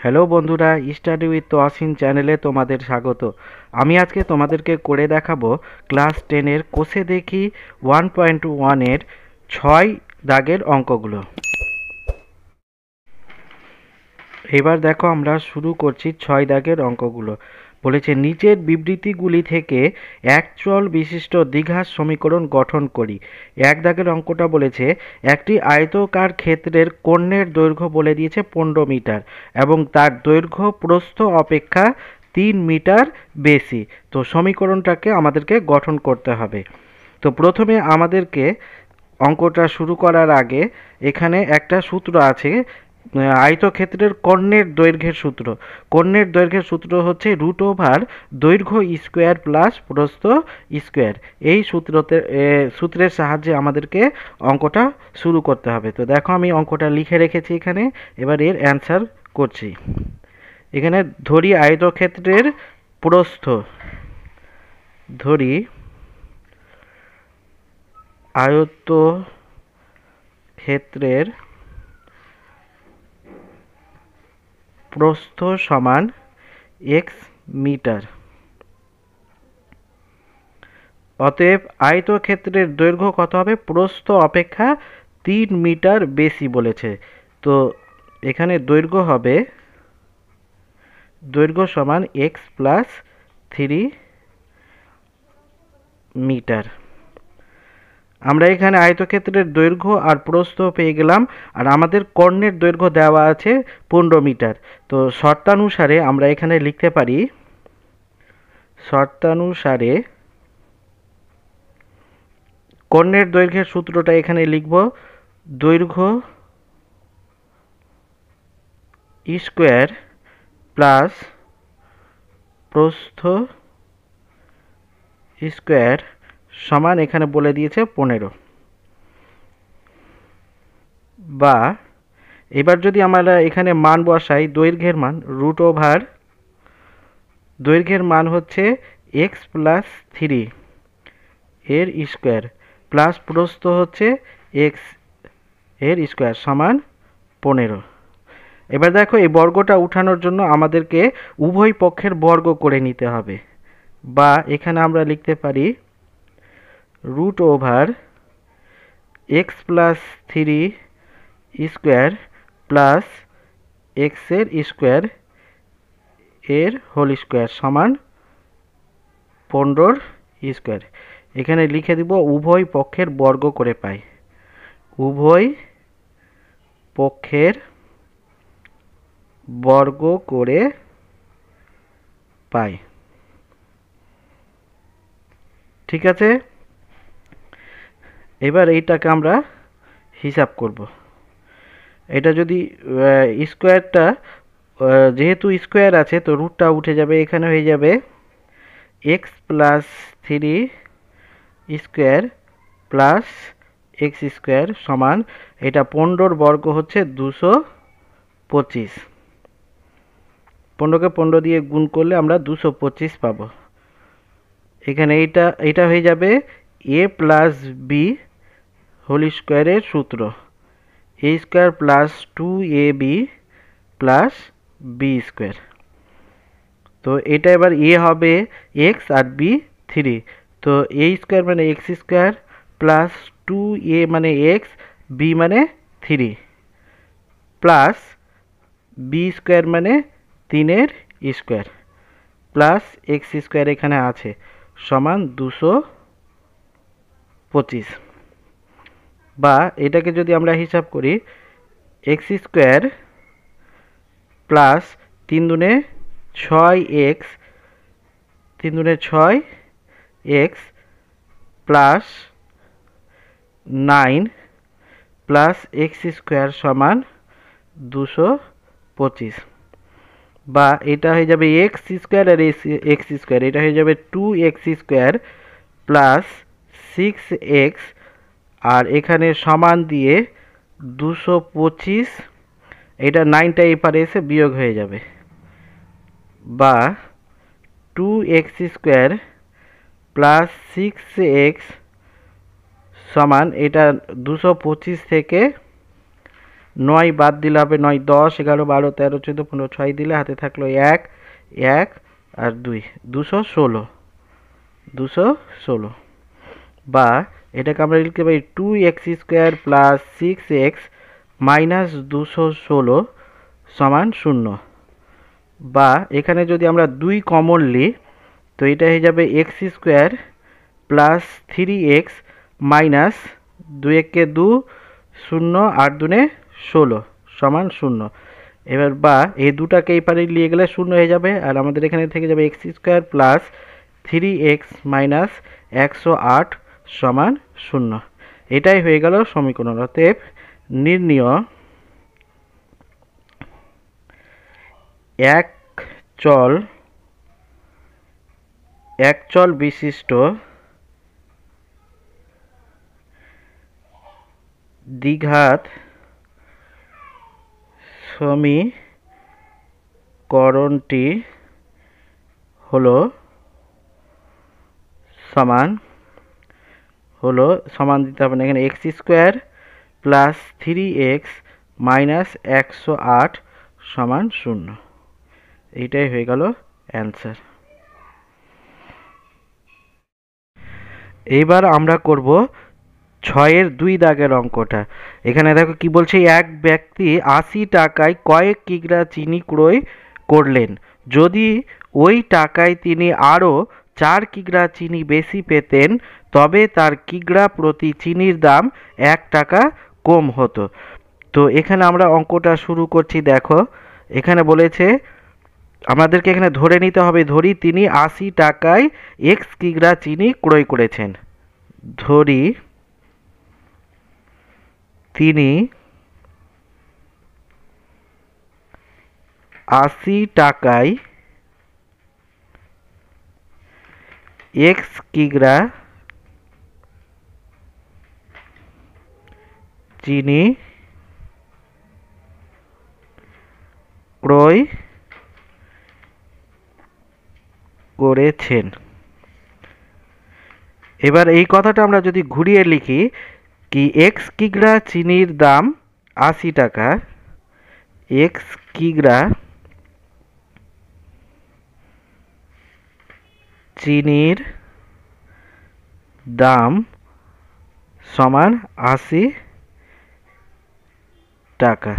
Hello বন্ধুরা, study with Toyasin চ্যানেলে তোমাদের স্বাগত। আমি আজকে তোমাদেরকে করে দেখাবো ক্লাস 10-এর কোষে দেখি 1.1-এর 6 দাগের অঙ্কগুলো। এবার দেখো আমরা শুরু করছি 6 দাগের অঙ্কগুলো। বলেছে নিচের বিবৃতিগুলি থেকে এক চল বিশিষ্ট দ্বিঘাত সমীকরণ গঠন করি। এক দাগের অঙ্কটা বলেছে একটি আয়তকার ক্ষেত্রের কর্ণের দৈর্ঘ্য বলে দিয়েছে 15 মিটার এবং তার দৈর্ঘ্য প্রস্থ অপেক্ষা 3 মিটার বেশি। তো সমীকরণটাকে আমাদেরকে গঠন করতে হবে। তো প্রথমে আমাদেরকে অঙ্কটা শুরু করার আগে এখানে একটা সূত্র আছে, আয়তক্ষেত্রের কর্ণের দৈর্ঘ্যের সূত্র। কর্ণের দৈর্ঘ্যের সূত্র হচ্ছে √ দৈর্ঘ্য স্কোয়ার প্লাস প্রস্থ স্কোয়ার। এই সূত্রের সাহায্যে আমাদেরকে অঙ্কটা শুরু করতে হবে। তো দেখো আমি অঙ্কটা লিখে রেখেছি এখানে, এবার এর অ্যান্সার করছি। এখানে ধরি আয়তক্ষেত্রের প্রস্থ, ধরি আয়তক্ষেত্রের প্রস্থ সমান x মিটার। অতএব আয়তক্ষেত্রের দৈর্ঘ্য কত হবে? প্রস্থ অপেক্ষা 3 মিটার বেশি বলেছে। তো এখানে দৈর্ঘ্য সমান x প্লাস 3 মিটার। আমরা এখানে আয়তক্ষেত্রের দৈর্ঘ্য আর প্রস্থ পেয়ে গেলাম, আর আমাদের কর্ণের দৈর্ঘ্য দেওয়া আছে 15 মিটার। তো শর্তানুসারে আমরা এখানে লিখতে পারি, কর্ণের দৈর্ঘ্যের সূত্রটা এখানে লিখব, দৈর্ঘ্য স্কোয়ার প্লাস প্রস্থ স্কোয়ার সমান এখানে বলে দিয়েছে 15। বা এবার যদি আমরা এখানে মান বসাই, দৈর্ঘ্যের মান দৈর্ঘ্যের মান হচ্ছে x প্লাস 3 এর স্কোয়ার প্লাস প্রস্থ হচ্ছে x এর স্কোয়ার সমান 15। এবার দেখো এই বর্গটা উঠানোর জন্য আমাদেরকে উভয় পক্ষের বর্গ করে নিতে হবে। বা এখানে আমরা লিখতে পারি √x plus 3 square plus x এর স্কোয়ার এর হোল স্কোয়ার সমান 15 স্কোয়ার। এখানে লিখে দিব উভয় পক্ষের বর্গ করে পাই, উভয় পক্ষের বর্গ করে পাই। ঠিক আছে, এবার এইটাকে আমরা হিসাব করব। এটা যদি স্কোয়ারটা, যেহেতু স্কোয়ার আছে তো রুটটা উঠে যাবে, এখানে হয়ে যাবে x plus 3 square plus x square সমান, এটা 15 বর্গ হচ্ছে 225। 15কে 15 দিয়ে গুণ করলে আমরা 225 পাবো। এখানে এটা হয়ে যাবে a প্লাস বি হোল স্কোয়ারের সূত্র, a square plus 2ab plus B square. তো এটা এবার a হবে x আর b 3। তো a স্কোয়ার মানে x স্কোয়ার প্লাস 2a মানে x, b মানে 3 প্লাস b স্কোয়ার মানে 3 এর স্কোয়ার প্লাস x স্কোয়ার এখানে আছে সমান 225। বা এটাকে যদি আমরা হিসাব করি, x square plus 3 দুনে 6x, 3 দুনে 6x plus 9 plus x square সমান 225। বা এটা হয়ে যাবে x স্কোয়ার আর x স্কোয়ার, এটা হয়ে যাবে 2x স্কোয়ার প্লাস 6x, আর এখানে সমান দিয়ে 225, এটা 9টা এপারে এসে বিয়োগ হয়ে যাবে। বা 2x স্কোয়ার প্লাস 6x সমান, এটা 225 থেকে 9 বাদ দিলে হবে 9 10 11 12 13 14 15 6 দিলে হাতে থাকলো 1 1 আর 2 216 বা এটাকে আমরা লিখতে পারি 2x² প্লাস 6x মাইনাস 216 সমান 0। বা এখানে যদি আমরা 2 কমন নিই তো এটা হয়ে যাবে x² প্লাস 3x মাইনাস 2 একে 2 0 8 দুনে 16 সমান 0। এবার বা এই দুটাকে এই পারে নিয়ে গেলে 0 হয়ে যাবে আর আমাদের এখানে থেকে যাবে x² প্লাস 3x মাইনাস 108 সমান 0। এটাই হয়ে গেল সমীকরণ। অতএব নির্ণয় এক চল বিশিষ্ট দ্বিঘাত সমীকরণটি হলো সমান দিতে হবে না, এখানে x² প্লাস 3x মাইনাস 108 সমান 0। এইটাই হয়ে গেল অ্যান্সার। এইবার আমরা করব 6-এর 2 দাগের অঙ্কটা। এখানে দেখো কি বলছে, এক ব্যক্তি 80 টাকায় কয়েক কিগ্রা চিনি ক্রয় করলেন। যদি ওই টাকায় তিনি আরও 4 কিগ্রা চিনি বেশি পেতেন তবে তার কিগ্রা প্রতি চিনির দাম 1 টাকা কম হতো। তো এখানে আমরা অঙ্কটা শুরু করছি। দেখো এখানে বলেছে আমাদেরকে এখানে ধরে নিতে হবে, ধরি তিনি 80 টাকায় x কিগ্রা চিনি ক্রয় করেছেন। ধরি তিনি 80 টাকায় x কিগ্রা চিনি ক্রয় করেছেন। এবার এই কথাটা আমরা যদি ঘুরিয়ে লিখি কি x কিগ্রা চিনির দাম 80 টাকা, x কিগ্রা চিনির দাম সমান 80 টাকা।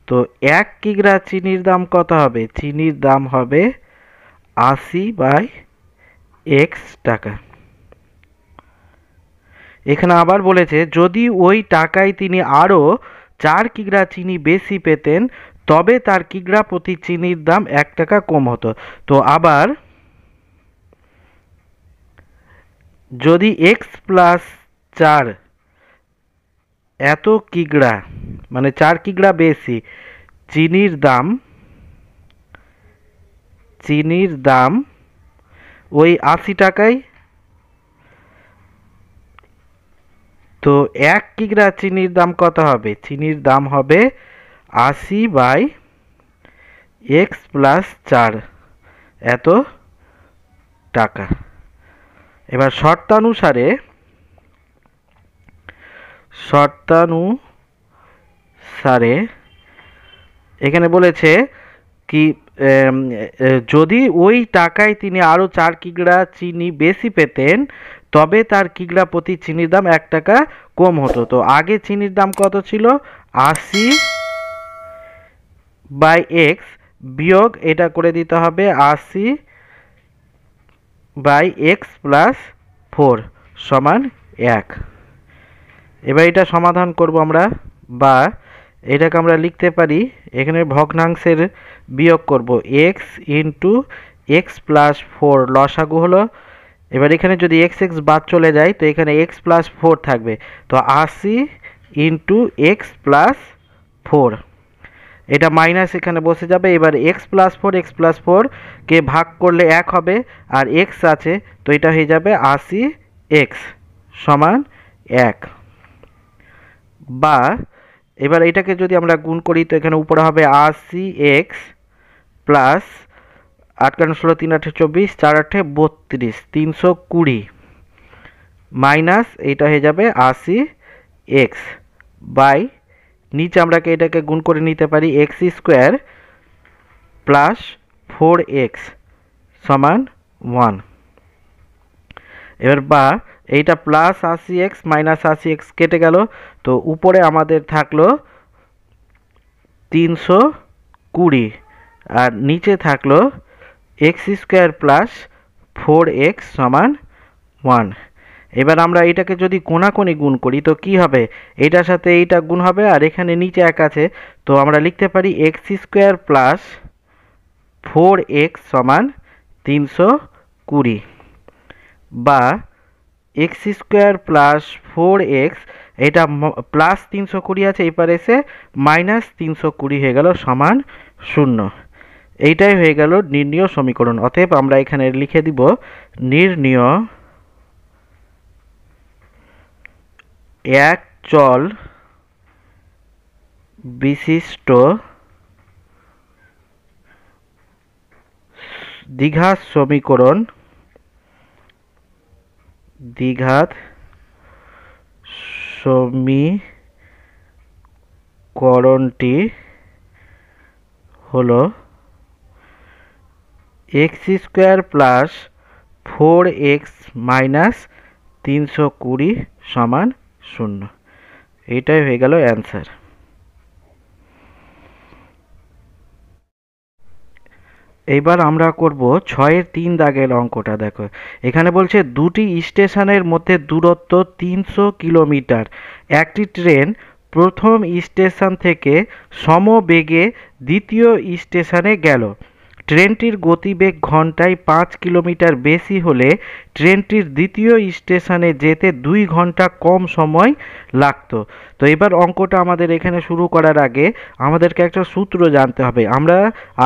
তো 1 কিগ্রা চিনির দাম কত হবে? চিনির দাম হবে 80/x টাকা। এখানে আবার বলেছে যদি ওই টাকায় তিনি আরও 4 কিগ্রা চিনি বেশি পেতেন তবে তার কিগ্রা প্রতি চিনির দাম 1 টাকা কম হতো। তো আবার যদি x প্লাস 4 এত কিগ্রা মানে 4 কিগ্রা বেশি চিনির দাম ওই 80 টাকায়, তো 1 কিগ্রা চিনির দাম কত হবে? চিনির দাম হবে 80/x প্লাস 4 এত টাকা। এবার শর্তানুসারে এখানে বলেছে কি যদি ওই টাকায় তিনি আরও 4 কিগ্রা চিনি বেশি পেতেন তবে তার কিগ্রা প্রতি চিনির দাম 1 টাকা কম হতো। তো আগে চিনির দাম কত ছিল? 80/x বিয়োগ এটা করে দিতে হবে 80/x প্লাস 4 সমান 1। এবার এটা সমাধান করব আমরা, বা এটাকে আমরা লিখতে পারি এখানে ভগ্নাংশের বিয়োগ করব x ইন্টু x প্লাস 4 লসাগু হলো। এবার এখানে যদি x বাদ চলে যায় তো এখানে x প্লাস 4 থাকবে। তো 80 ইন্টু x প্লাস 4, এটা মাইনাস এখানে বসে যাবে। এবার x প্লাস 4 কে ভাগ করলে 1 হবে আর x আছে তো এটা হয়ে যাবে 80x সমান 1। বা এবার এটাকে যদি আমরা গুণ করি তো এখানে উপরে হবে 80x প্লাস 8 × 16 3 × 8 24 4 × 8 32 320 মাইনাস এইটা হয়ে যাবে 80x/90 নিচে আমরা এটাকে গুণ করে নিতে পারি এক্স স্কোয়ার প্লাস 4x সমান 1। এবার বা এইটা প্লাস 80x মাইনাস 80x কেটে গেল, তো উপরে আমাদের থাকলো 320 আর নিচে থাকলো এক্স স্কোয়ার প্লাস 4x সমান 1। এবার আমরা এটাকে যদি কোণাকোণি গুণ করি তো কি হবে, এইটার সাথে এইটা গুণ হবে আর এখানে নিচে এক আছে, তো আমরা লিখতে পারি এক্স স্কোয়ার প্লাস 4x সমান 320 বা এক্স স্কোয়ার প্লাস 4x এটা প্লাস 320 আছে, এবার এসে মাইনাস 320 হয়ে গেল সমান 0। এইটাই হয়ে গেল নির্ণীয় সমীকরণ। অতএব আমরা এখানে লিখে দিব নির্ণীয় এক চল বিশিষ্ট দ্বিঘাত সমীকরণ সমীকরণটি হলো x square plus 4x minus 320 সমান 0। এটাই হয়ে গেল অ্যান্সার। এইবার আমরা করব 6-এর 3 দাগের অঙ্কটা। দেখো এখানে বলছে দুটি স্টেশনের মধ্যে দূরত্ব 300 কিলোমিটার। একটি ট্রেন প্রথম স্টেশন থেকে সমবেগে দ্বিতীয় স্টেশনে গেল। ট্রেনটির গতিবেগ ঘন্টায় 5 কিলোমিটার বেশি হলে ট্রেনটির দ্বিতীয় স্টেশনে যেতে 2 ঘন্টা কম সময় লাগতো। তো এবার অঙ্কটা আমাদের এখানে শুরু করার আগে আমাদেরকে একটা সূত্র জানতে হবে। আমরা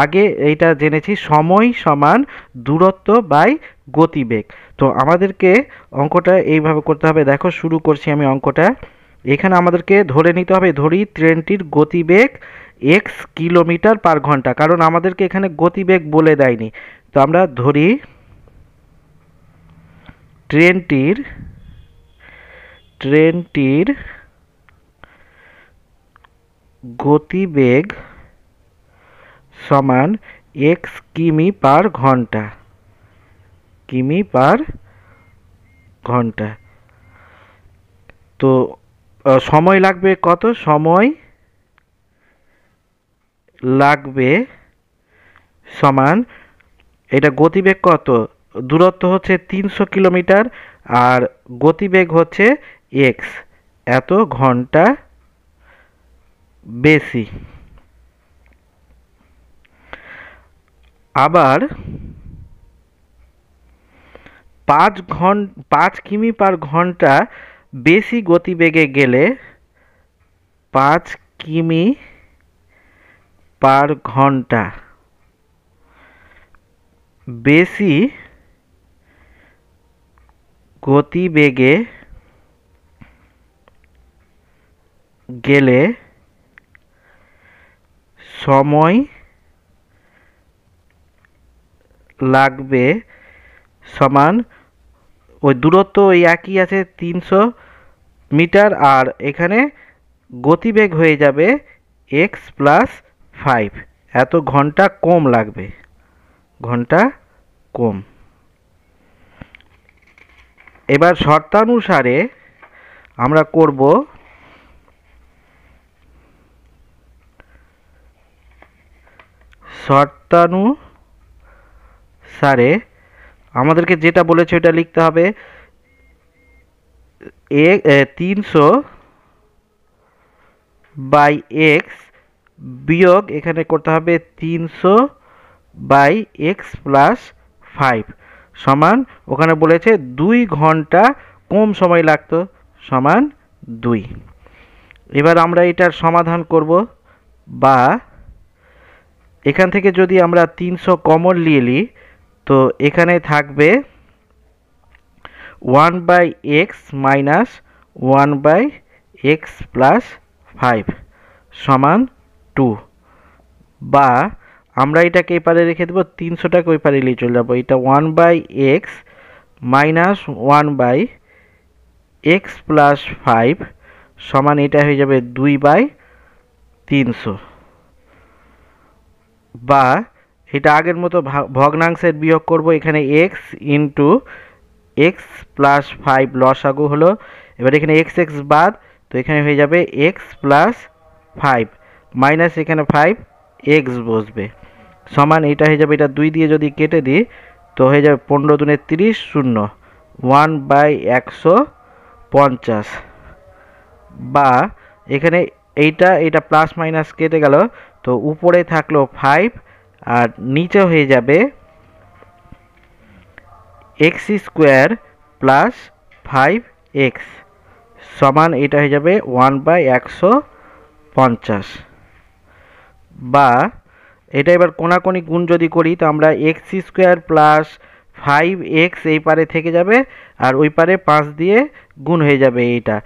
আগে এইটা জেনেছি সময় সমান দূরত্ব বাই গতিবেগ। তো আমাদেরকে অঙ্কটা এইভাবে করতে হবে। দেখো শুরু করছি আমি অঙ্কটা। এখানে আমাদেরকে ধরে নিতে হবে, ধরি ট্রেনটির গতিবেগ x কিলোমিটার পার ঘন্টা, কারণ আমাদেরকে এখানে গতিবেগ বলে দেয়নি। তো আমরা ধরি ট্রেনটির গতিবেগ সমান x কিমি পার ঘন্টা। তো সময় লাগবে কত, সময় লাগবে সমান এটা গতিবেগ কত, দূরত্ব হচ্ছে 300 কিলোমিটার আর গতিবেগ হচ্ছে x, এত ঘন্টা বেশি। আবার 5 কিমি পার ঘন্টা বেশি গতিবেগে গেলে 5 কিমি পার ঘন্টা বেশি গতিবেগে গেলে সময় লাগবে সমান ওই দূরত্ব ওই একই আছে 300 মিটার আর এখানে গতিবেগ হয়ে যাবে x প্লাস 5, এত ঘন্টা কম লাগবে, ঘন্টা কম। এবার শর্তানুসারে আমরা করব শর্তানুসারে আমাদেরকে যেটা বলেছে ওটা লিখতে হবে 300 বাই এক্স বিয়োগ এখানে করতে হবে 300 বাই এক্স প্লাস 5 সমান ওখানে বলেছে 2 ঘন্টা কম সময় লাগতো সমান 2। এবার আমরা এটার সমাধান করব, বা এখান থেকে যদি আমরা 300 কমন নিয়ে নিই তো এখানে থাকবে 1 by x minus 1 by x plus 5 সমান 2, বা আমরা এটাকে এপারে রেখে দেবো 300টাকে ওই পারে নিয়ে চলে যাবো। এটা 1 by x minus 1 by x plus 5 সমান এটা হয়ে যাবে 2 বাই 300, বা এটা আগের মতো ভগ্নাংশের বিয়োগ করব, এখানে x ইন্টু এক্স প্লাস 5 লসাগু হলো। এবার এখানে এক্স এক্স বাদ, তো এখানে হয়ে যাবে এক্স প্লাস 5 মাইনাস এখানে 5 এক্স বসবে, সমান এটা হয়ে যাবে, এটা 2 দিয়ে যদি কেটে দিই তো হয়ে যাবে 15 দুনে 30 শূন্য 1/150, বা এখানে এইটা প্লাস মাইনাস কেটে গেল, তো উপরে থাকলো 5 আর নিচে হয়ে যাবে এক্স স্কোয়ার প্লাস 5x সমান এটা হয়ে যাবে 1/150, বা এটা এবার কোনাকুনি গুণ যদি করি তো আমরা এক্স স্কোয়ার প্লাস 5x এই পারে থেকে যাবে আর ওই পারে 5 দিয়ে গুণ হয়ে যাবে, এইটা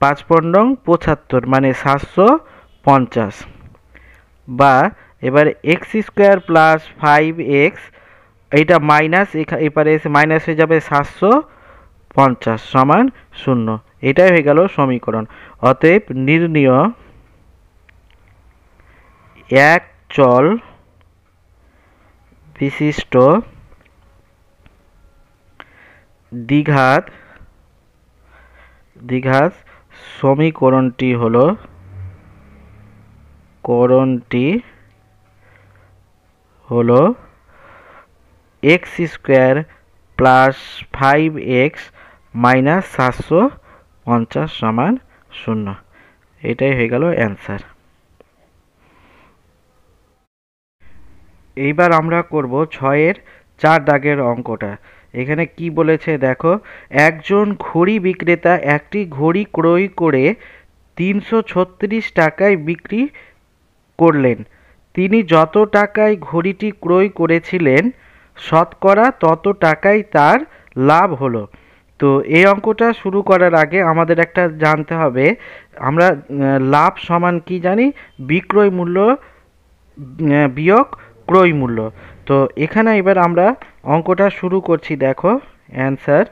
5×5 = 75 মানে 750, বা এবার এক্স স্কোয়ার প্লাস 5x এইটা মাইনাস এপারে এসে মাইনাস হয়ে যাবে 750 সমান 0। এটাই হয়ে গেল সমীকরণ। অতএব নির্ণীয় এক চল বিশিষ্ট দ্বিঘাত সমীকরণটি হলো x square plus 5x minus 750 সমান 0। এটাই হয়ে গেল অ্যান্সার। এইবার আমরা করব 6-এর 4 দাগের অঙ্কটা। এখানে কি বলেছে দেখো, একজন ঘড়ি বিক্রেতা একটি ঘড়ি ক্রয় করে 336 টাকায় বিক্রি করলেন। তিনি যত টাকায় ঘড়িটি ক্রয় করেছিলেন শতকরা তত টাকাই তার লাভ হলো। তো এই অঙ্কটা শুরু করার আগে আমাদের একটা জানতে হবে, আমরা লাভ সমান কি জানি, বিক্রয় মূল্য বিয়োগ ক্রয় মূল্য। তো এখানে এবার আমরা অঙ্কটা শুরু করছি। দেখো অ্যান্সার,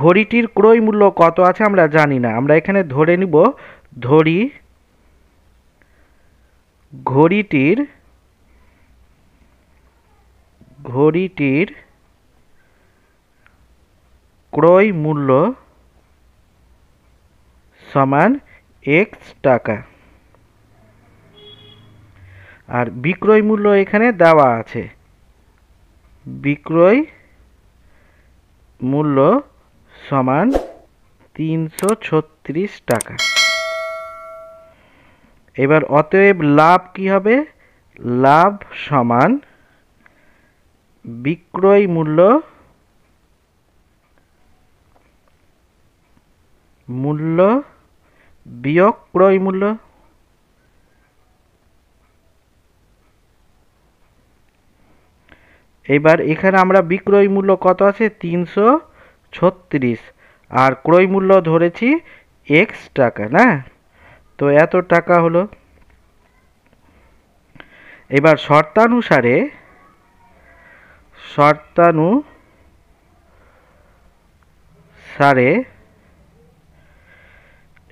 ঘড়িটির ক্রয় মূল্য কত আছে আমরা জানি না, আমরা এখানে ধরে নিব ঘড়িটির ক্রয় মূল্য সমান এক্স টাকা, আর বিক্রয় মূল্য এখানে দেওয়া আছে, বিক্রয় মূল্য সমান 336 টাকা। এবার অতএব লাভ কি হবে, লাভ সমান বিক্রয় মূল্য বিয়োগ ক্রয় মূল্য। এবার এখানে আমরা বিক্রয় মূল্য কত আছে 336 আর ক্রয় মূল্য ধরেছি এক্স টাকা না, তো এত টাকা হলো। এবার শর্তানুসারে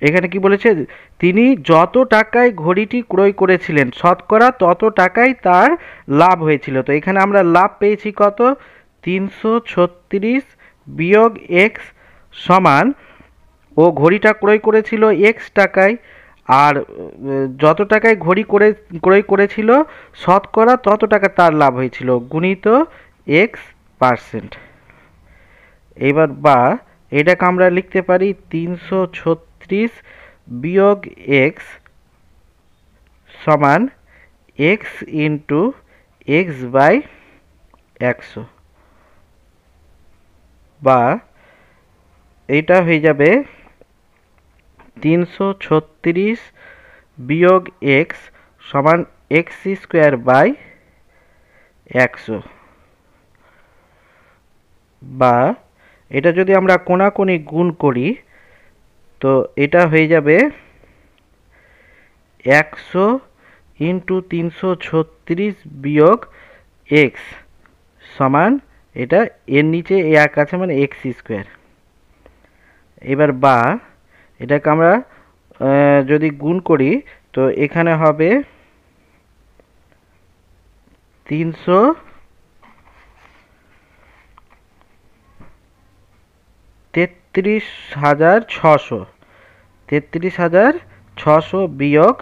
এখানে কি বলেছে, তিনি যত টাকায় ঘড়িটি ক্রয় করেছিলেন শতকরা তত টাকাই তার লাভ হয়েছিল। তো এখানে আমরা লাভ পেয়েছি কত, 336 বিয়োগ এক্স সমান, ও ঘড়িটা ক্রয় করেছিল এক্স টাকায় আর যত টাকায় ঘড়ি ক্রয় করেছিল শতকরা তত টাকা তার লাভ হয়েছিল গুণিত x%। এবার বা এটাকে আমরা লিখতে পারি 336 বিয়োগ এক্স সমান এক্স ইন্টু এক্স বাই 100, বা এটা হয়ে যাবে 336 বিয়োগ এক্স সমান এক্স স্কোয়ার বাই 100, বা এটা যদি আমরা কোনাকুনি গুণ করি তো এটা হয়ে যাবে 100 ইন্টু 336 বিয়োগ এক্স সমান, এটা এর নিচে এক আছে মানে এক্স স্কোয়ার। এবার বা এটাকে আমরা যদি গুণ করি তো এখানে হবে 333,600, 33,600 বিয়োগ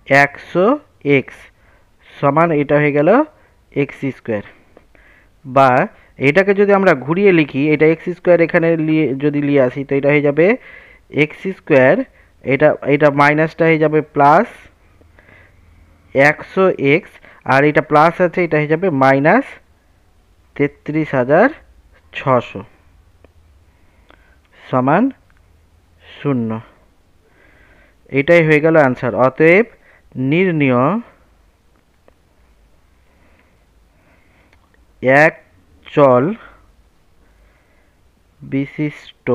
100x সমান এটা হয়ে গেল এক্স স্কোয়ার। বা এটাকে যদি আমরা ঘুরিয়ে লিখি, এটা এক্স স্কোয়ার এখানে যদি নিয়ে আসি তো এটা হয়ে যাবে এক্স স্কোয়ার, এটা মাইনাসটা হয়ে যাবে প্লাস 100x, আর এটা প্লাস আছে এটা হয়ে যাবে মাইনাস 33,600 সমান 0। এটাই হয়ে গেল অ্যান্সার। অতএব নির্ণয় এক চল বিশিষ্ট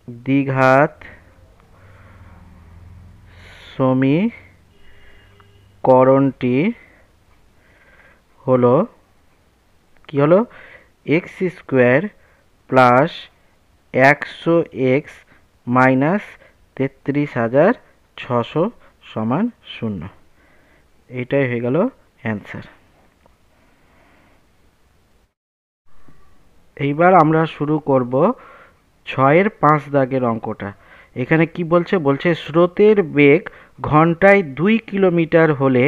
দ্বিঘাত সমীকরণটি হলো কি হলো x square plus 100x minus 33,600 সমান 0। এটাই হয়ে গেল অ্যান্সার। এইবার আমরা শুরু করব 6-এর 5 দাগের অঙ্কটা। এখানে কি বলছে, বলছে স্রোতের বেগ ঘন্টায় 2 কিলোমিটার হলে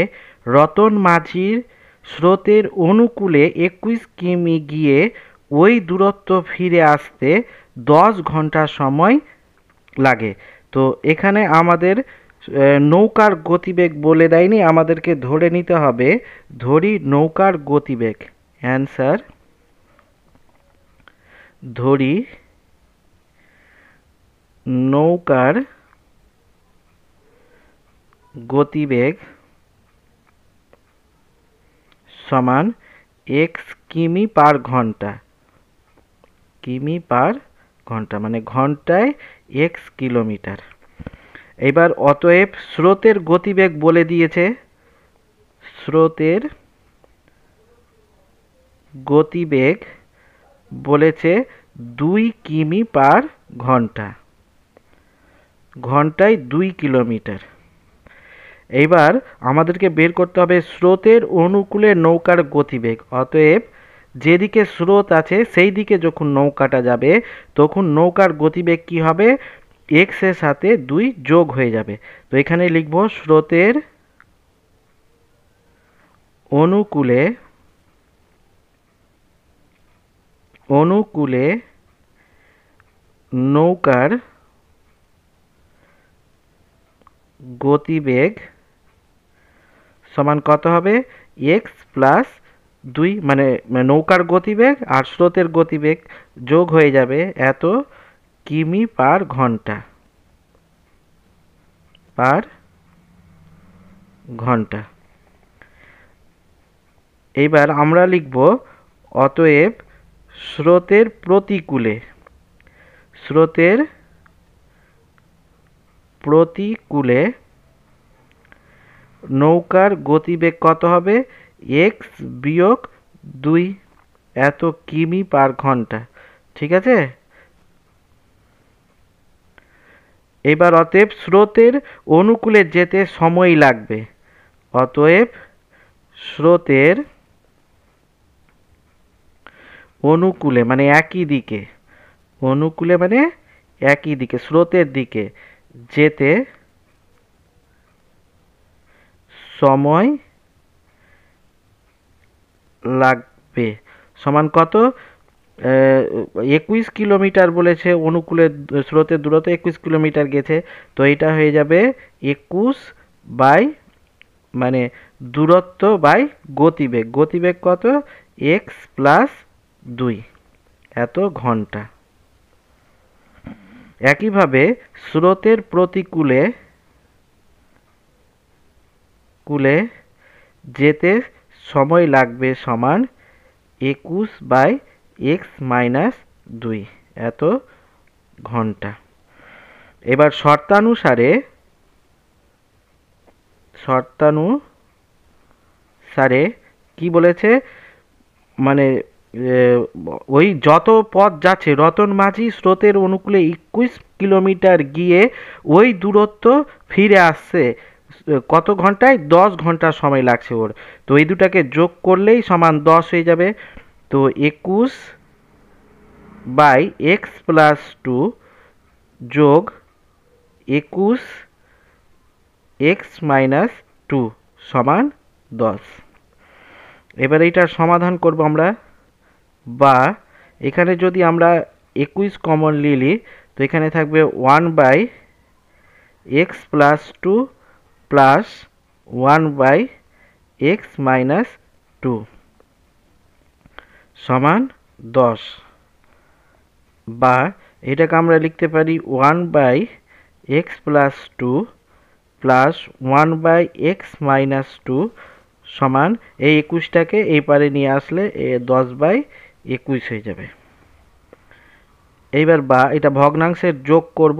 রতন মাঝির স্রোতের অনুকূলে 21 কিমি গিয়ে ওই দূরত্ব ফিরে আসতে 10 ঘন্টা সময় লাগে। তো এখানে আমাদের নৌকার গতিবেগ বলে দেয়নি, আমাদেরকে ধরে নিতে হবে। ধরি নৌকার গতিবেগ। অ্যান্সার, ধরি নৌকার গতিবেগ সমান এক্স কিমি পার ঘন্টা। কিমি পার ঘন্টা মানে ঘন্টায় এক্স কিলোমিটার। এবার অতএব স্রোতের গতিবেগ বলে দিয়েছে, স্রোতের গতিবেগ বলেছে 2 কিমি পার ঘন্টা, ঘন্টায় 2 কিলোমিটার। এইবার আমাদেরকে বের করতে হবে স্রোতের অনুকূলে নৌকার গতিবেগ। অতএব যেদিকে স্রোত আছে সেই দিকে যখন নৌকাটা যাবে তখন নৌকার গতিবেগ কি হবে, এক্স এর সাথে 2 যোগ হয়ে যাবে। তো এখানে লিখব স্রোতের অনুকূলে নৌকার গতিবেগ সমান কত হবে, এক্স প্লাস 2 মানে নৌকার গতিবেগ আর স্রোতের গতিবেগ যোগ হয়ে যাবে এত কিমি পার ঘন্টা এইবার আমরা লিখব অতএব স্রোতের প্রতিকূলে নৌকার গতিবেগ কত হবে, এক্স বিয়োগ 2 এত কিমি পার ঘন্টা। ঠিক আছে। এবার অতএব স্রোতের অনুকূলে যেতে সময় লাগবে। অতএব স্রোতের অনুকূলে মানে একই দিকে, অনুকূলে মানে একই দিকে, স্রোতের দিকে যেতে সময় লাগবে সমান কত, 21 কিলোমিটার বলেছে, অনুকূলে স্রোতের দূরত্ব 21 কিলোমিটার গেছে। তো এটা হয়ে যাবে 21 বাই মানে দূরত্ব বাই গতিবেগ। গতিবেগ কত, এক্স প্লাস 2 এত ঘন্টা। একইভাবে স্রোতের প্রতিকূলে যেতে সময় লাগবে সমান 21 বাই এক্স মাইনাস 2 এত ঘন্টা। এবার শর্তানুসারে কি বলেছে, মানে এ, ওই যত পথ যাচ্ছে রতন মাঝি স্রোতের অনুকূলে 21 কিলোমিটার গিয়ে ওই দূরত্ব ফিরে আসছে কত ঘন্টায়? 10 ঘন্টা সময় লাগছে ওর। তো এই দুটাকে যোগ করলেই সমান 10 হয়ে যাবে। তো 21/x+2 যোগ 21x-2 সমান 10। এবার এইটার সমাধান করব আমরা, বা এখানে যদি আমরা 21 কমনলি নিই তো এখানে থাকবে 1/x+2 প্লাস 1/x-2 সমান 10, বা এটাকে আমরা লিখতে পারি 1/x+2 প্লাস 1/x-2 সমান এই 21টাকে এই পারে নিয়ে আসলে 10/21 হয়ে যাবে। এইবার বা এটা ভগ্নাংশের যোগ করব,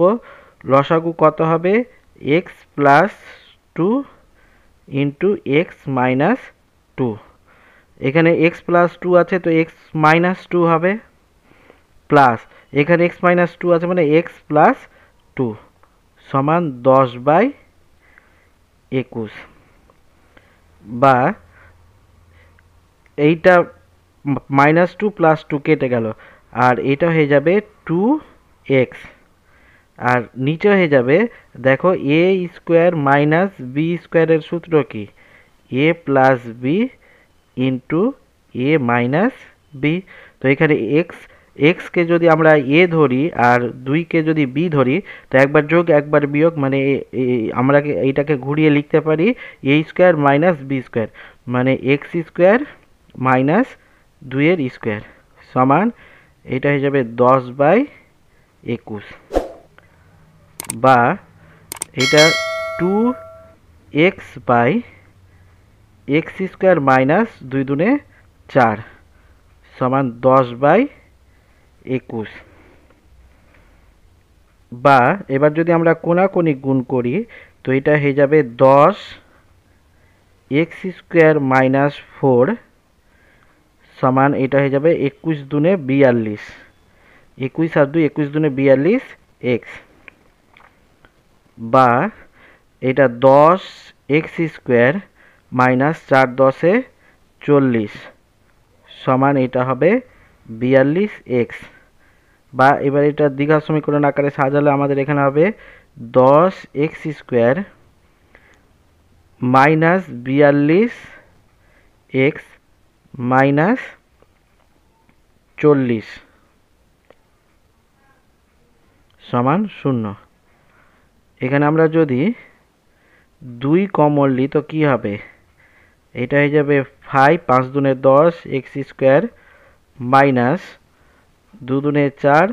লসাগু কত হবে? x+2 ইন্টু x-2, এখানে x+2 আছে তো x-2 হবে, প্লাস এখানে x-2 আছে মানে x+2 সমান 10/21, বা এইটা -2 + 2 কেটে গেল আর এটা হয়ে যাবে 2x, আর নিচে হয়ে যাবে দেখো a² - b² এর সূত্র কি? a + b into a - b। তো এখানে x কে যদি আমরা a ধরি আর 2 কে যদি b ধরি তো একবার যোগ একবার বিয়োগ, মানে আমরা এইটাকে ঘুরিয়ে লিখতে পারি a² - b² মানে x² - 2 এর স্কোয়ার সমান এটা হয়ে যাবে 10/21, বা এটা 2x/x² - 2 দুনে 4 সমান 10/21, বা এবার যদি আমরা কোণাকুণি গুণ করি তো এটা হয়ে যাবে 10x² - 4 সমান এটা হয়ে যাবে 21 দুনে 42, 21 আর 2 21 দুনে 42 x, বা এটা 10x² - 4 10 40 সমান এটা হবে 42x, বা এবার এটা দ্বিঘাত সমীকরণ আকারে সাজালে আমাদের এখানে হবে 10x² - 42x - 40 সমান 0। এখানে আমরা যদি 2 কমন নিই তো কি হবে? এটা হয়ে যাবে 5 5 দুনে 10 x² মাইনাস 2 দুনে 4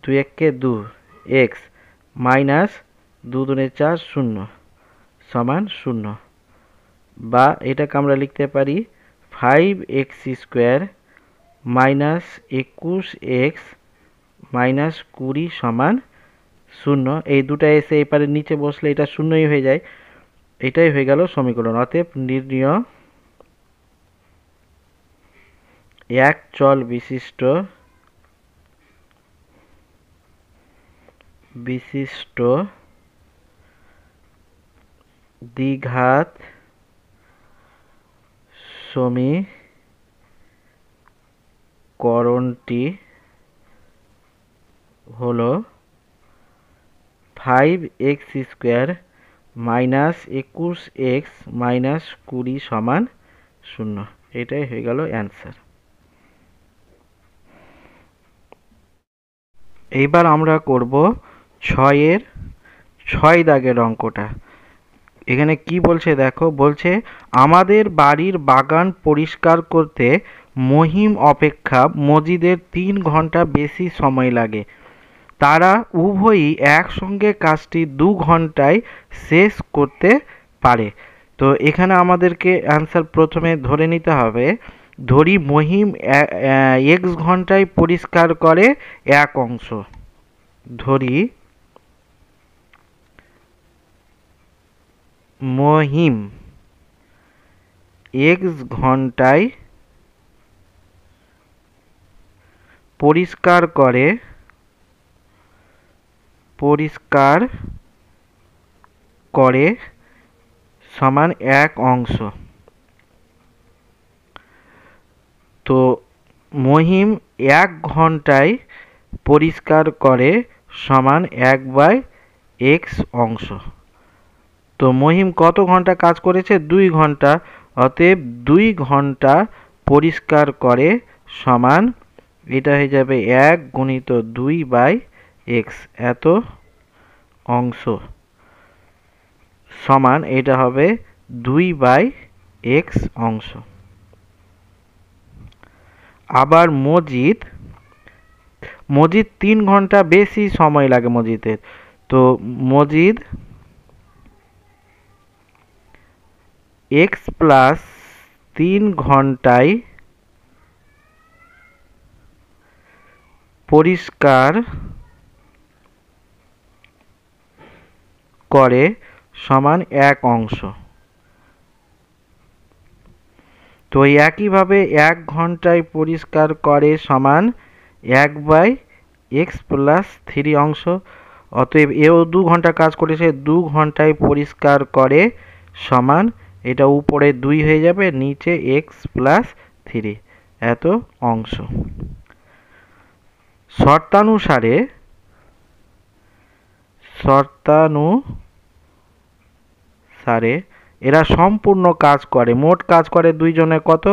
2 1 2 x মাইনাস 2 দুনে 4 0 সমান 0, বা এটাকে আমরা লিখতে পারি 5x² মাইনাস 21x মাইনাস 20 সমান 0। এই দুটা এসে এপারে নিচে বসলে এটা শূন্যই হয়ে যায়। এটাই হয়ে গেল সমীকরণ। অতএব নির্ণীয় এক চল বিশিষ্ট দ্বিঘাত সমীকরণটি হলো 5x² মাইনাস 21x মাইনাস 20 সমান 0। এটাই হয়ে গেল অ্যান্সার। এইবার আমরা করব 6 দাগের অঙ্কটা। এখানে কি বলছে দেখো, বলছে আমাদের বাড়ির বাগান পরিষ্কার করতে মহিম অপেক্ষা মজিদের 3 ঘন্টা বেশি সময় লাগে। তারা উভয়ই একসঙ্গে কাজটি 2 ঘন্টায় শেষ করতে পারে। তো এখানে আমাদেরকে অ্যান্সার প্রথমে ধরে নিতে হবে, ধরি মহিম x ঘন্টায় পরিষ্কার করে 1 অংশ। ধরি মহিম x ঘন্টায় পরিষ্কার করে সমান 1 অংশ। তো মহিম 1 ঘন্টায় পরিষ্কার করে সমান 1/x অংশ। তো মহিম কত ঘন্টা কাজ করেছে? 2 ঘন্টা। অতএব 2 ঘন্টা পরিষ্কার করে সমান, এটা হয়ে যাবে 1 গুণিত 2/x, এত অংশ সমান, এটা হবে 2/x অংশ। আবার মজিদ 3 ঘন্টা বেশি সময় লাগে মজিদের। তো মজিদ x প্লাস 3 ঘন্টায় পরিষ্কার করে সমান 1 অংশ। তো একইভাবে 1 ঘন্টায় পরিষ্কার করে সমান 1/x প্লাস 3 অংশ। অতএব এও 2 ঘন্টা কাজ করেছে, 2 ঘন্টায় পরিষ্কার করে সমান, এটা উপরে 2 হয়ে যাবে, নিচে x প্লাস 3, এত অংশ। শর্তানুসারে এরা সম্পূর্ণ কাজ করে। মোট কাজ করে দুইজনে কত?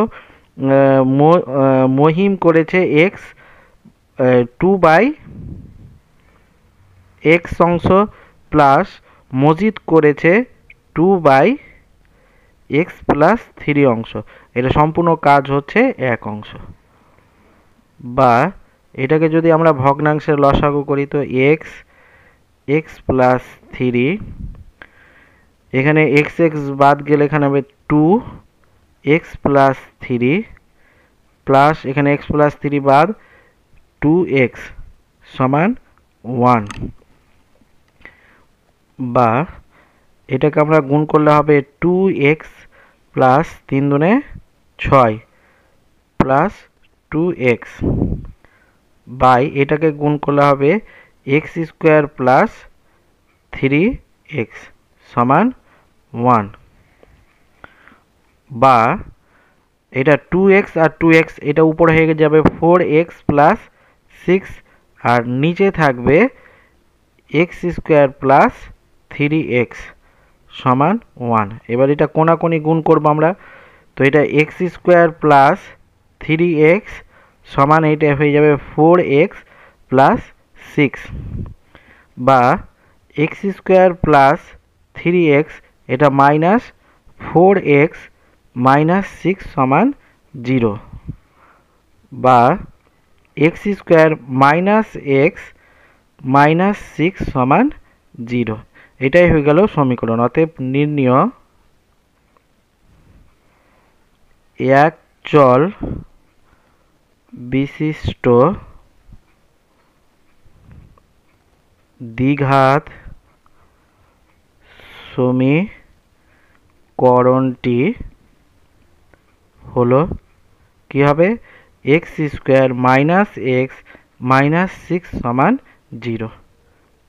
মহিম করেছে x 2/x অংশ, প্লাস মজিদ করেছে 2/x প্লাস 3 অংশ। এটা সম্পূর্ণ কাজ হচ্ছে 1 অংশ। বা এটাকে যদি আমরা ভগ্নাংশের লসাগু করি, তো x প্লাস 3, এখানে x বাদ গেলে এখানে হবে 2x প্লাস 3, প্লাস এখানে x প্লাস 3 বাদ 2x সমান 1। বা এটাকে আমরা গুণ করলে হবে 2x plus 3 দুনে 6 plus 2x, by এটাকে গুণ করলে হবে x স্কোয়ার প্লাস 3x সমান 1। বা এটা 2x আর 2x, এটা উপরে হয়ে যাবে 4x প্লাস 6, আর নিচে থাকবে x স্কোয়ার প্লাস 3x সমান 1। এবার এটা কোনাকুনি গুণ করব আমরা। তো এটা x স্কোয়ার প্লাস 3x সমান, এটা হয়ে যাবে 4x প্লাস 6। বা x স্কোয়ার প্লাস 3x, এটা মাইনাস 4x মাইনাস 6 সমান 0। বা x square minus x minus 6 সমান 0। এটাই হয়ে গেল সমীকরণ। অতএব নির্ণয় এক চল বিশিষ্ট দ্বিঘাত সমীকরণটি হলো, কি হবে? x square minus x minus 6 সমান 0।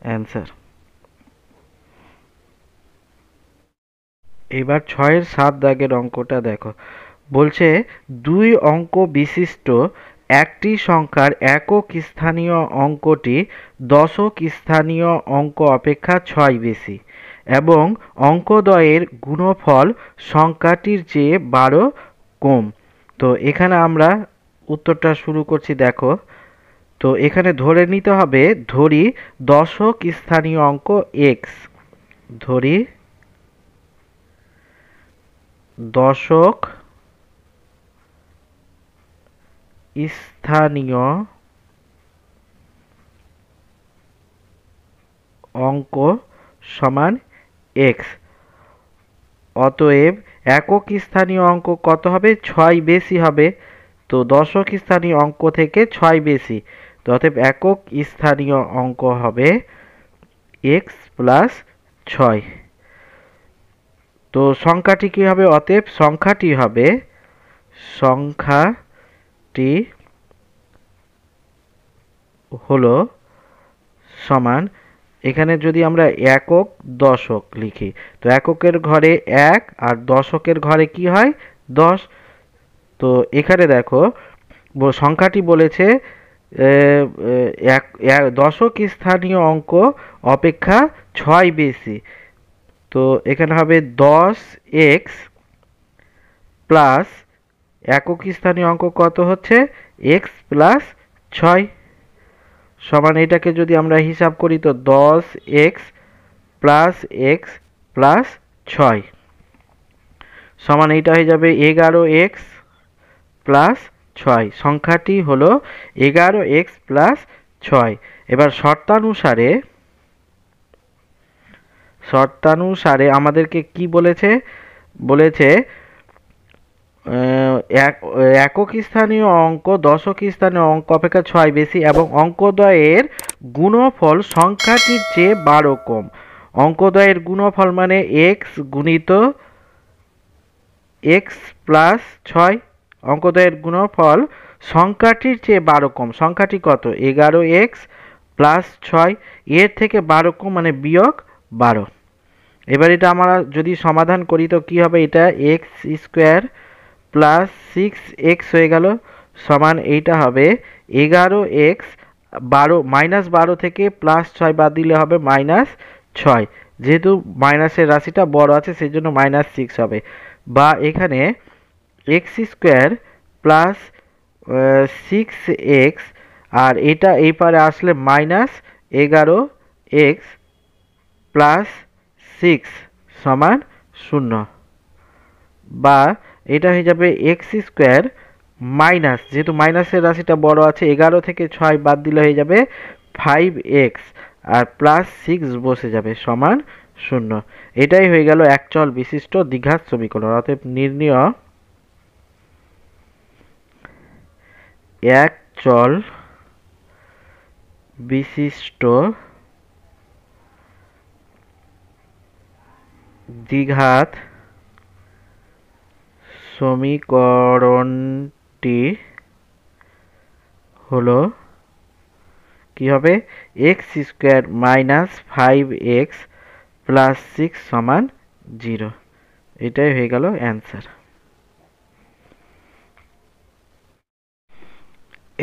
অ্যান্সার। এবার 6-এর 7 দাগের অঙ্কটা দেখো। বলছে 2 অঙ্ক বিশিষ্ট একটি সংখ্যার একক স্থানীয় অঙ্কটি দশক স্থানীয় অঙ্ক অপেক্ষা 6 বেশি, এবং অঙ্কদ্বয়ের গুণফল সংখ্যাটির চেয়ে 12 কম। তো এখানে আমরা উত্তরটা শুরু করছি, দেখো। তো এখানে ধরে নিতে হবে, ধরি দশক স্থানীয় অঙ্ক x, ধরি দশক স্থানীয় অঙ্ক সমান x। অতএব একক স্থানীয় অঙ্ক কত হবে? 6 বেশি হবে। তো দশক স্থানীয় অঙ্ক থেকে 6 বেশি, তো অতএব একক স্থানীয় অঙ্ক হবে x প্লাস 6। তো সংখ্যাটি কি হবে? অতএব সংখ্যাটি হবে হলো সমান, এখানে যদি আমরা একক দশক লিখি তো এককের ঘরে 1 আর দশকের ঘরে কি হয় 10। তো এখানে দেখো সংখ্যাটি বলেছে দশক স্থানীয় অঙ্ক অপেক্ষা 6 বেশি। তো এখানে হবে 10x প্লাস একক স্থানীয় অঙ্ক কত হচ্ছে x প্লাস 6 সমান, এটাকে যদি আমরা হিসাব করি তো 10x প্লাস x প্লাস 6 সমান এইটা হয়ে যাবে 11x প্লাস 6। সংখ্যাটি হলো 11x প্লাস 6। এবার শর্তানুসারে আমাদেরকে কি বলেছে, বলেছে একক স্থানীয় অঙ্ক দশক স্থানীয় অঙ্ক অপেক্ষা 6 বেশি এবং অঙ্কদ্বয়ের গুণফল সংখ্যাটির চেয়ে 12 কম। অঙ্কদ্বয়ের গুণফল মানে x গুণিত x প্লাস 6, অঙ্কদ্বয়ের গুণফল সংখ্যাটির চেয়ে 12 কম। সংখ্যাটি কত 11x প্লাস 6, এর থেকে 12 কম মানে বিয়োগ 12। এবার এটা আমরা যদি সমাধান করি তো কি হবে, এটা x স্কোয়ার প্লাস 6x হয়ে গেল সমান, এইটা হবে 11x, 12 থেকে প্লাস 6 বাদ দিলে হবে -6, যেহেতু মাইনাসের রাশিটা বড় আছে সেই জন্য -6 হবে। বা এখানে x স্কোয়ার প্লাস 6x আর এটা এই পারে আসলে -11x প্লাস 6 সমান 0। বা এটা হয়ে যাবে x স্কোয়ার মাইনাস, যেহেতু মাইনাসের রাশিটা বড় আছে 11 থেকে 6 বাদ দিলে হয়ে যাবে 5x আর প্লাস 6 বসে যাবে সমান 0। এটাই হয়ে গেল এক চল বিশিষ্ট দ্বিঘাত সমীকরণ। অতএব নির্ণয় এক চল বিশিষ্ট দ্বিঘাত সমীকরণটি হলো কি হবে x square minus 5x plus 6 সমান 0। এটাই হয়ে গেল অ্যান্সার।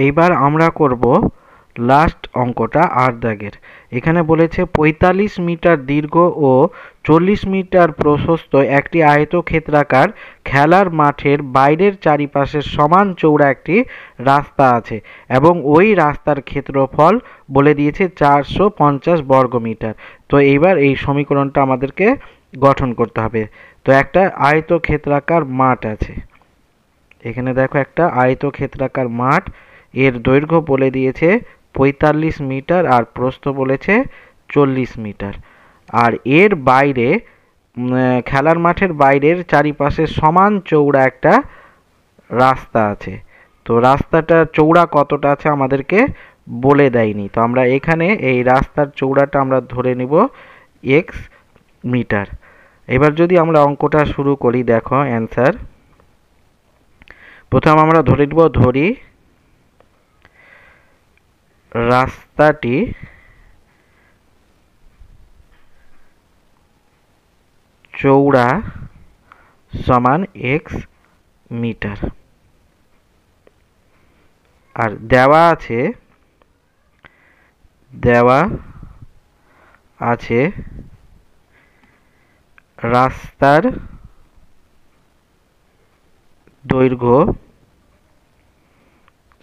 এইবার আমরা করব লাস্ট অঙ্কটা 8 দাগের। এখানে বলেছে 45 মিটার দীর্ঘ ও 40 মিটার প্রশস্ত একটি আয়তক্ষেত্রাকার খেলার মাঠের বাইরের চারিপাশে সমান চৌড়া একটি রাস্তা আছে এবং ওই রাস্তার ক্ষেত্রফল বলে দিয়েছে 450 বর্গমিটার। তো এইবার এই সমীকরণটা আমাদেরকে গঠন করতে হবে। তো একটা আয়তক্ষেত্রাকার মাঠ আছে, এখানে দেখো একটা আয়তক্ষেত্রাকার মাঠ, এর দৈর্ঘ্য বলে দিয়েছে 45 মিটার আর প্রস্থ বলেছে 40 মিটার। আর এর বাইরে খেলার মাঠের বাইরের চারিপাশে সমান চৌড়া একটা রাস্তা আছে। তো রাস্তাটা চৌড়া কতটা আছে আমাদেরকে বলে দেয়নি, তো আমরা এখানে এই রাস্তার চৌড়াটা আমরা ধরে নিব x মিটার। এবার যদি আমরা অঙ্কটা শুরু করি, দেখো অ্যান্সার। প্রথম আমরা ধরে নিব, ধরি রাস্তাটি চৌড়া সমান x মিটার। আর দেওয়া আছে রাস্তার দৈর্ঘ্য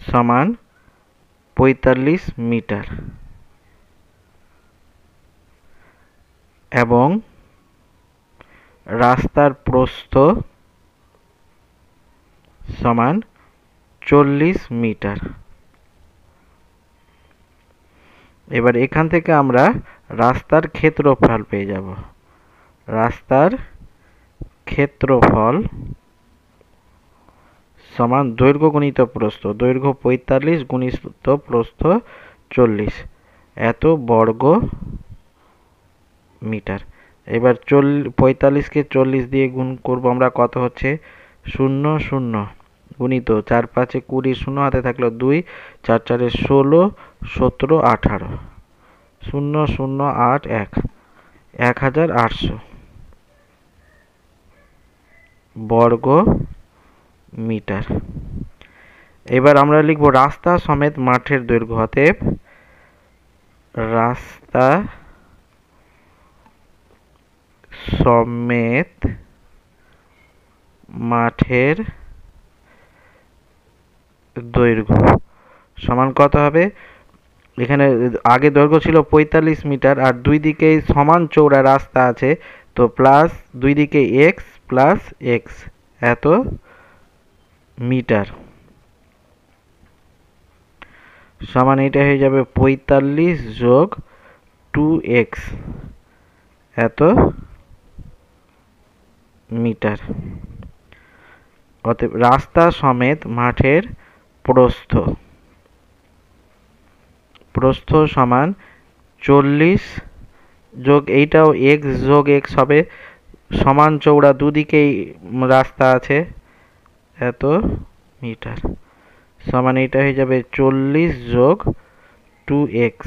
সমান 45 মিটার এবং রাস্তার প্রস্থ সমান 40 মিটার। এবার এখান থেকে আমরা রাস্তার ক্ষেত্রফল পেয়ে যাব। রাস্তার ক্ষেত্রফল সমান দৈর্ঘ্য গুণিত প্রস্থ, দৈর্ঘ্য 45 গুণিত প্রস্থ 40, এত বর্গ মিটার। এবার 45কে 40 দিয়ে গুণ করব আমরা, কত হচ্ছে 0 0 গুণিত 4 5 20, 0 হাতে থাকলো 2, 4 4 16, 17 18 0 0 8 1 1800 বর্গ মিটার। এবার আমরা লিখব রাস্তা সমেত মাঠের দৈর্ঘ্য। অতএব রাস্তা সমেত মাঠের দৈর্ঘ্য সমান কত হবে? এখানে আগে দৈর্ঘ্য ছিল 45 মিটার আর দুই দিকে সমান চওড়া রাস্তা আছে, তো প্লাস দুই দিকে এক্স প্লাস এক্স এত মিটার সমান এটা হয়ে যাবে 45 যোগ 2x এত মিটার। অতএব রাস্তা সমেত মাঠের প্রস্থ সমান 40 যোগ এইটাও x যোগ x হবে, সমান চওড়া দুদিকেই রাস্তা আছে এত মিটার সমান এটা হয়ে যাবে 40 যোগ 2x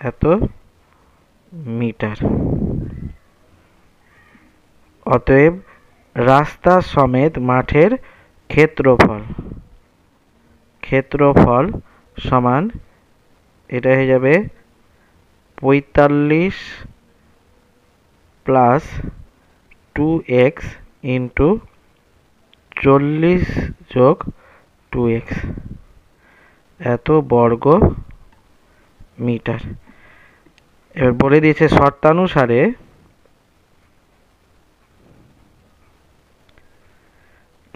এত মিটার। অতএব রাস্তা সমেত মাঠের ক্ষেত্রফল সমান এটা হয়ে যাবে 45 প্লাস 2x ইন্টু 40 যোগ 2x এত বর্গ মিটার। এবার বলে দিয়েছে শর্তানুসারে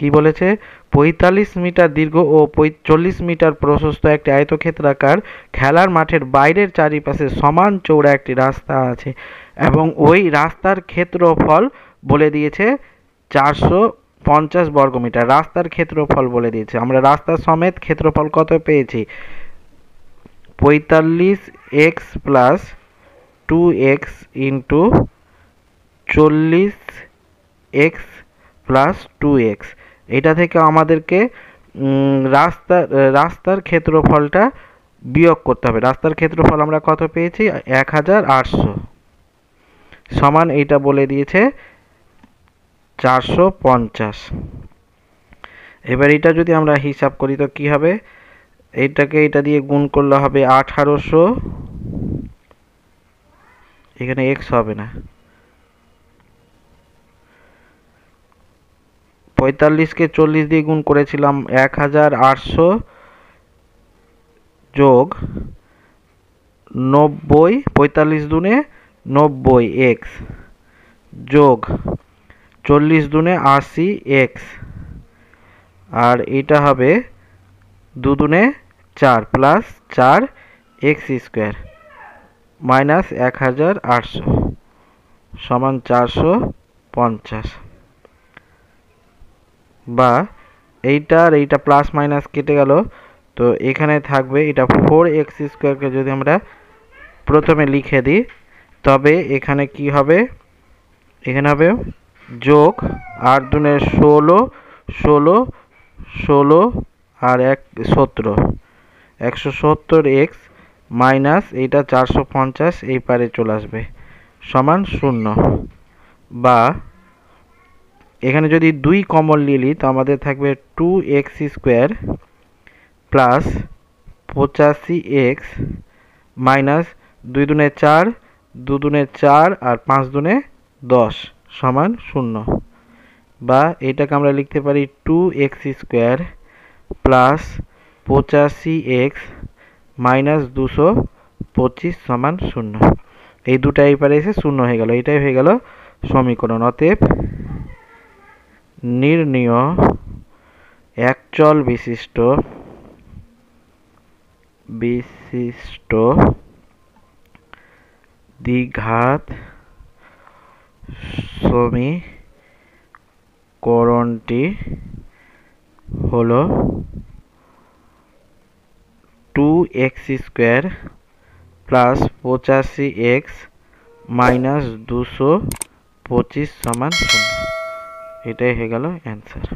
কি বলেছে, 45 মিটার দীর্ঘ ও 40 মিটার প্রশস্ত একটি আয়তক্ষেত্রাকার খেলার মাঠের বাইরের চারিপাশে সমান চওড়া একটি রাস্তা আছে এবং ওই রাস্তার ক্ষেত্রফল বলে দিয়েছে 450 বর্গমিটার। রাস্তার ক্ষেত্রফল বলে দিয়েছে, আমরা রাস্তা সমেত ক্ষেত্রফল কত পেয়েছি? 45x plus 2x into 40x plus 2x। এটা থেকে আমাদেরকে রাস্তার ক্ষেত্রফলটা বিয়োগ করতে হবে। রাস্তার ক্ষেত্রফল আমরা কত পেয়েছি? 1800 সমান এইটা বলে দিয়েছে 450। এবার এটা যদি আমরা হিসাব করি তো কি হবে? এইটাকে এটা দিয়ে গুণ করলে হবে 1800, এখানে x হবে না, 45 কে 40 দিয়ে গুণ করেছিলাম 1800 যোগ 90, 45 দুনে 90x যোগ 40 দুনে 80x আর এটা হবে 2 দুনে 4 প্লাস 4x স্কোয়ার মাইনাস 1800 সমান 450। বা এইটা আর এইটা প্লাস মাইনাস কেটে গেল, তো এখানে থাকবে এটা 4x স্কোয়ারকে যদি আমরা প্রথমে লিখে দিই তবে এখানে কি হবে? এখানে হবে যোগ 8 দুনে 16 16 16 আর 17 170x মাইনাস এইটা 450 এই পারে চলে আসবে সমান 0। বা এখানে যদি 2 কমন নিলি তো আমাদের থাকবে 2x square plus 85x minus 2 দুনে 4 2 দুনে 4 আর 5 দুনে 10 সমান 0। বা এটাকে আমরা লিখতে পারি 2x square plus 85x minus 225 সমান 0। এই দুটা এই পারে এসে 0 হয়ে গেল, এটাই হয়ে গেল সমীকরণ। অতএব নির্ণীয় একচল বিশিষ্ট দ্বিঘাত সমীকরণটি হলো 2x square plus 85x minus 225 সমান 0। এটাই হয়ে গেল অ্যান্সার।